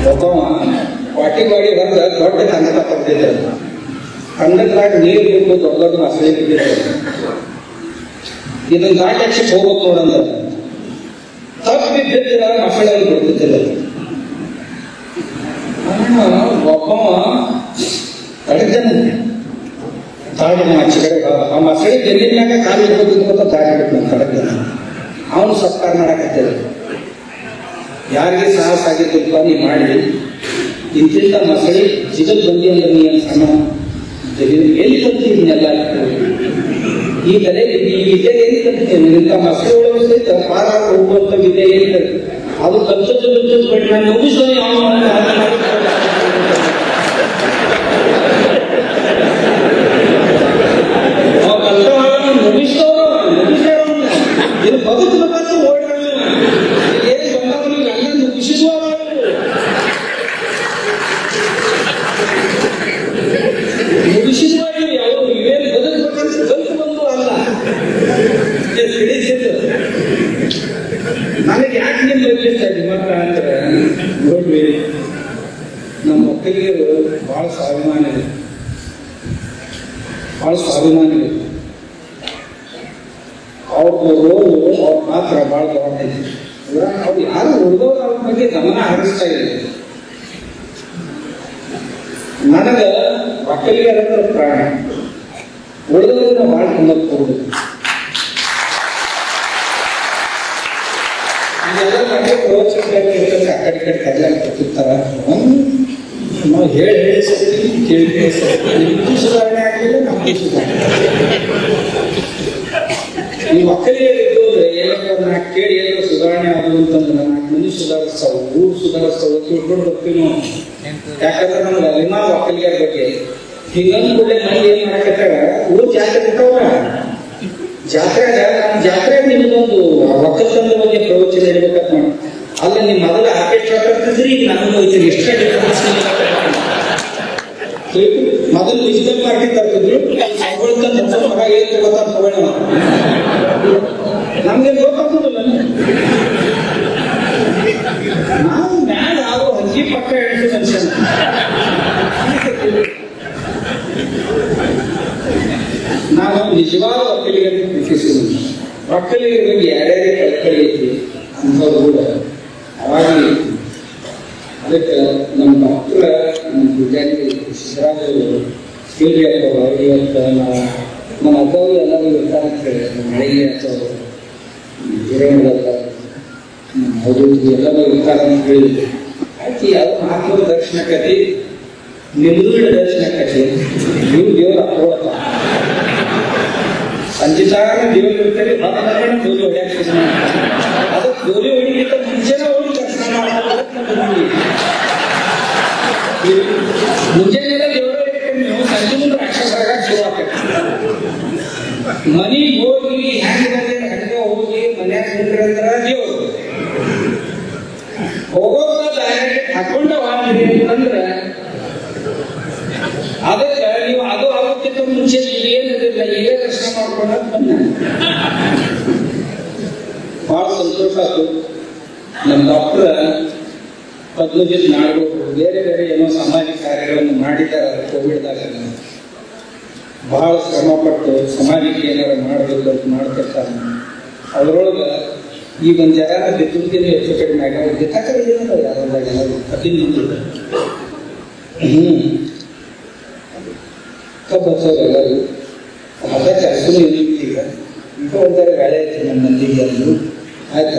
ಒಬ್ಬವ ವಾಟಿ ಮಾಡಿ ಬಂದ ದೊಡ್ಡ ಕಂದಕ ತೆಗೆದಿದ್ದ. ಕಂದಕದಾಗ ನೀರು ಬಿಟ್ಟು ದೊಡ್ಡ ದೊಡ್ಡ ಮಸಳೆ ಬಿಟ್ಟಿದ್ದ. ಇದನ್ನ ದಾಟಕ್ಕೆ ಹೋಗ್ಬೇಕು ನೋಡಂದ ತಪ್ಪಿ ಬಿದ್ದಿರ ಮಸಳೆಯಲ್ಲಿ ಬಿಡ್ತಿದ್ದಿಲ್ಲ. ಒಬ್ಬವ ತಡೆದನ ತಾಡಿನ ಆಚೆ ಕಡೆ ಆ ಮಸಳೆ ಬೆನ್ನಿನಾಗ ಕಾಲು ಇಟ್ಕೊತಿದ್ದ ತಾಡಿಬಿಟ್ಟು ತಡೆದ. ಅವನು ಸತ್ಕಾರ ಮಾಡಕತ್ತಿಲ್ಲ. ಯಾರಿಗೆ ಸಾಹಸ ಆಗಿದ್ದಪ್ಪ ನೀ ಮಾಡಿ ಇಂತಿಂತ ಮಸಳಿ ಜಿಗದ್ ಬಂದಿ ಅಂದ್ರೆ ನೀ ಸಣ್ಣ ಎಲ್ಲಿ ಕಲ್ತಿದ್ನೆಲ್ಲ ಈ ಕಲೆ ಈ ವಿದ್ಯೆ ಎಲ್ಲಿ ಕಲ್ತೀನಿ ಇಂಥ ಮಸಳಿ ಒಳಗೆ ಸಹಿತ ಪಾರ ಹೋಗುವಂತ ವಿದ್ಯೆ ಎಲ್ಲಿ ಕಲ್ತಿ ಅದು ಕಲ್ತದ್ದು ಬಿಟ್ಟದ್ದು ಬಿಟ್ಟು ನಾನು ಮುಗಿಸೋ ಇದು ಬದುಕಬೇಕಂತ ಓಡಾಡಲು ಏನು ಬಂದವನಿಗೆ ಅನ್ನ ಮುಗಿಸುವ ಮುಗಿಸುವಾಗ ಯಾವ ಇವೇನು ಬದುಕಬೇಕಂತ ಕಲ್ತು ಬಂದು ಅಲ್ಲ ತಿಳಿದಿದ್ದು. ನನಗೆ ಯಾಕೆ ನೀವು ಬದಲಿಸ್ತಾ ಇದ್ದೀವಿ ಮಕ್ಕ ಅಂದ್ರೆ ನೋಡ್ರಿ ನಮ್ಮ ಮಕ್ಕಳಿಗೆ ಬಹಳ ಸ್ವಾಭಿಮಾನ ಇದೆ, ಬಹಳ ಸ್ವಾಭಿಮಾನ ಇದೆ. ಅವ್ರ ರೋಲು ಅವ್ರ ಮಾತ್ರ ಬಹಳ ದೊಡ್ಡೈತಿ. ಅವ್ರು ಯಾರು ಉಳಿದವ್ರು ಅವ್ರ ಬಗ್ಗೆ ಗಮನ ಹರಿಸ್ತಾ ಇದೆ. ನನಗ ಮಕ್ಕಳಿಗೆ ಅಂದ್ರೆ ಪ್ರಾಣ, ಉಳಿದವ್ರನ್ನ ಬಹಳ ಕುಂದಕ್ಕೆ ಹೋಗುದು. ಇದೆಲ್ಲ ಬಗ್ಗೆ ಪ್ರವಚನ ಆ ಕಡೆ ಕಡೆ ಕಡ್ಲ ಕೊಟ್ಟಿರ್ತಾರ. ನಾವು ಹೇಳಿ ಸತ್ತಿ ಕೇಳಿ ಸತ್ತಿ ನಿಮ್ಗೂ ಸುಧಾರಣೆ ಆಗಲಿಲ್ಲ, ನಮಗೂ ಸುಧಾರಣೆ. ಈ ಮಕ್ಕಳಿಗೆ ಇದ್ದೋದ್ರೆ ಏನಾದ್ರು ನಾಲ್ಕು ಕೇಳಿ ಏನಾದ್ರು ಸುಧಾರಣೆ ಆದವು ಅಂತಂದ್ರೆ 4 ಮಂದಿ ಸುಧಾರಿಸ್ತಾವ, ಊರು ಸುಧಾರಿಸ್ತಾವ, ತಿಳ್ಕೊಂಡು ಬರ್ತೀವಿ ನಾವು. ಯಾಕಂದ್ರೆ ನಮ್ಗೆ ಅಭಿಮಾನ ಒಕ್ಕಲಿಗರ ಬಗ್ಗೆ ಹಿಂಗಂದ್ ಕೂಡಲೇ ಮಂದಿ ಏನ್ ಮಾಡಕತ್ತಾರ, ಊರು ಜಾತ್ರೆ ಇರ್ತಾವ. ಜಾತ್ರೆ ನಿಮ್ದೊಂದು ಒಕ್ಕಲ್ತನದ ಬಗ್ಗೆ ಪ್ರವಚನ ಇರ್ಬೇಕಂತ ನೋಡಿ. ಅಲ್ಲ ನಿಮ್ ಮೊದಲ ಆರ್ಕೆಸ್ಟ್ರಾ ಕರ್ತಿದ್ರಿ, ಈಗ ನನಗೆ ಹೋಗ್ತೀರಿ. ಎಷ್ಟೇ ಮೊದಲು ಡಿಜಿಟಲ್ ಪಾರ್ಟಿ ತರ್ತಿದ್ರು, ಮಗ ಏನ್ ತಗೋತಾರ ತಗೊಳ್ಳೋಣ, ನಮ್ಗೆ ಗೊತ್ತಾಗ್ತದಲ್ಲ. ನಾವು ಮ್ಯಾಲ ಆಗೋ ಹಂಗಿ ಪಕ್ಕ ಹೇಳ್ತೀವಿ ಮನುಷ್ಯನ. ನಾವು ನಿಜವಾದ ಒಕ್ಕಲಿಗರಿಗೆ ಪ್ರೀತಿಸಿದ್ವಿ. ಒಕ್ಕಲಿಗರ ಬಗ್ಗೆ ಯಾರ್ಯಾರೇ ಕಳ್ಕಳಿ ಐತಿ ಅಂಥವ್ರು ಕೂಡ ಅವಾಗ ಅದಕ್ಕೆ ನಮ್ಮ ಡಾಕ್ಟರ್ ನಮ್ಮ ವಿಜ್ಞಾನಿ ಸಿದ್ದರಾಜರು ಕೇಳಿಯಪ್ಪ ಇವತ್ತು ನಮ್ಮ ಅಕ್ಕವರು ಎಲ್ಲರೂ ಇರ್ತಾರೆ ಅಂತ ಹೇಳಿ, ನಮ್ಮ ಹಳೆಯ ಅಥವಾ ಹಿರೇಮಠ ಅವರು ಎಲ್ಲರೂ ಇರ್ತಾರೆ ಅಂತ ಹೇಳಿ ಆಯ್ತು. ಅದು ಮಹಾತ್ಮರ ದರ್ಶನ ಕತಿ, ನಿಮ್ದು ದರ್ಶನ ಕತಿ. ನೀವು ದೇವ್ರ ಅಪ್ಪ ಸಂಚಿತಾಗ ದೇವ್ರು ಇರ್ತಾರೆ. ಗೋಲಿ ಹೊಡ್ಯಾಕ ಅದಕ್ಕೆ ಗೋಲಿ ಹೊಡಿಲಿಕ್ಕ ಮುಂಚೆನ ಹೋಗಿ ದರ್ಶನ ಮಾಡೋದು. ಮುಂಜಾನೆಲ್ಲ ದೇವರ ನೀವು ಸಂಜೆ ಮುಂದೆ ಅಕ್ಷರ ಶುರು ಆಗ್ತದೆ. ಮನೆಗೆ ಹೋಗಿ ಹ್ಯಾಂಗ ಬಂದ್ರೆ ಹಂಗೆ ಹೋಗಿ ಮನ್ಯಾಗ ನಿಂತ್ರಂದ್ರ ದೇವ್ರು ಹೋಗೋದ ಡೈರೆಕ್ಟ್ ಹಾಕೊಂಡ ವಾಡಿರಿ ಅಂತಂದ್ರ ಅದಕ್ಕೆ ನೀವು ಅದು ಆಗೋಕ್ಕಿಂತ ಮುಂಚೆ ಏನಿಲ್ಲ, ಇಲ್ಲೇ ದರ್ಶನ ಮಾಡ್ಕೊಂಡ ಬಂದ ಬಹಳ ಸಂತೋಷ ಆಯ್ತು. ನಮ್ಮ ಡಾಕ್ಟರ್ ಪದ್ಮಜಿತ್ ನಾಡಗೌಡರು ಬೇರೆ ಬೇರೆ ಏನೋ ಸಾಮಾಜಿಕ ಕಾರ್ಯಗಳನ್ನು ಮಾಡಿದ್ದಾರೆ. ಕೋವಿಡ್ದಾಗ ಬಹಳ ಶ್ರಮಪಟ್ಟು ಸಮಾಜಕ್ಕೆ ಏನಾರ ಮಾಡಬೇಕು ಅಂತ ಮಾಡ್ತಿರ್ತಾರೆ. ಅದರೊಳಗೆ ಈಗ ಒಂದು ಜನ ಬಿತ್ತುವುದಕ್ಕಿಂತ ಹೆಚ್ಚು ಕಡಿಮೆ ಆಗ ಬಿತ್ತಾಕಡೆ ಏನಲ್ಲ ಯಾವ್ದಾಗ ಎಲ್ಲರೂ ಕಬ್ಬಿನ ಕಬ್ಬು ಹಚ್ಚೋರು ಎಲ್ಲರೂ ಅದಕ್ಕೆ ಹಸುನು ಈಗ ಈಗ ಒಂಥರ ಗಾಳಿ ಐತಿ ನಮ್ಮ ಮಂದಿಗೆ. ಅದು ಆಯ್ತು,